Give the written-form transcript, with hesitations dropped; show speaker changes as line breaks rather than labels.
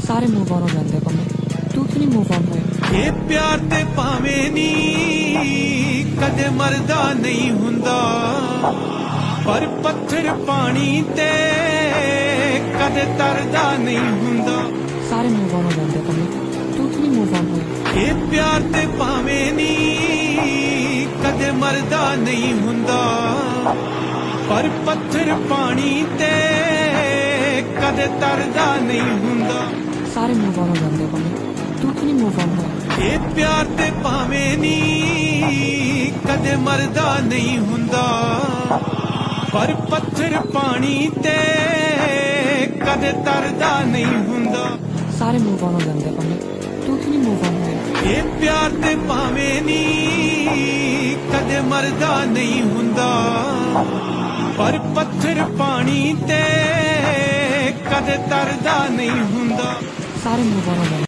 ਸਾਰੇ ਮੂਵ ਆਨ ਹੋ ਜਾਂਦੇ ਪੰਮੇ, ਤੂੰ ਕਿ ਨਹੀਂ ਮੂਵ ਆਨ ਹੋਇਆ?
ਇਹ ਪਿਆਰ ਤੇ ਭਾਵੇਂ ਨੀ ਕਦੇ ਮਰਦਾ ਨਹੀਂ ਹੁੰਦਾ, ਪਰ ਪੱਥਰ ਪਾਣੀ ਤੇ ਕਦੇ ਤਰਦਾ ਨਹੀਂ ਹੁੰਦਾ।
ਸਾਰੇ ਮੂਵ ਆਨ ਹੋ ਜਾਂਦੇ ਪੰਮੇ, ਤੂੰ ਕਿ ਨਹੀਂ ਮੂਵ ਆਨ ਹੋਇਆ?
ਇਹ ਪਿਆਰ ਤੇ ਭਾਵੇਂ ਨੀ ਕਦੇ ਮਰਦਾ ਨਹੀਂ ਹੁੰਦਾ, ਪਰ ਪੱਥਰ ਪਾਣੀ ਤੇ ਕਦੇ ਤਰਦਾ ਨਹੀਂ ਹੁੰਦਾ।
ਸਾਰੇ ਮੂਵ ਆਨ ਹੋ ਜਾਂਦੇ ਪੰਮੇ, ਤੂੰ ਕਿ ਨਹੀਂ ਮੂਵ ਆਨ ਹੋਇਆ?
ਇਹ ਪਿਆਰ ਤੇ ਭਾਵੇਂ ਨੀ ਕਦੇ ਮਰਦਾ ਨਹੀਂ ਹੁੰਦਾ, ਪਰ ਪੱਥਰ ਪਾਣੀ ਤੇ ਕਦੇ ਤਰਦਾ ਨਹੀਂ ਹੁੰਦਾ।
ਸਾਰੇ ਮੂਵ ਆਨ ਹੋ ਜਾਂਦੇ ਪੰਮੇ, ਤੂੰ ਕਿ ਨਹੀਂ ਮੂਵ ਆਨ ਹੋਇਆ?
ਇਹ ਪਿਆਰ ਤੇ ਭਾਵੇਂ ਨੀ ਕਦੇ ਮਰਦਾ ਨਹੀਂ ਹੁੰਦਾ, ਪਰ ਪੱਥਰ ਪਾਣੀ ਤੇ ਕਦੇ ਤਰਦਾ ਨਹੀਂ ਹੁੰਦਾ।
ਸਾਰੇ ਮੂਵ ਆਨ ਹੋ ਜਾਂਦੇ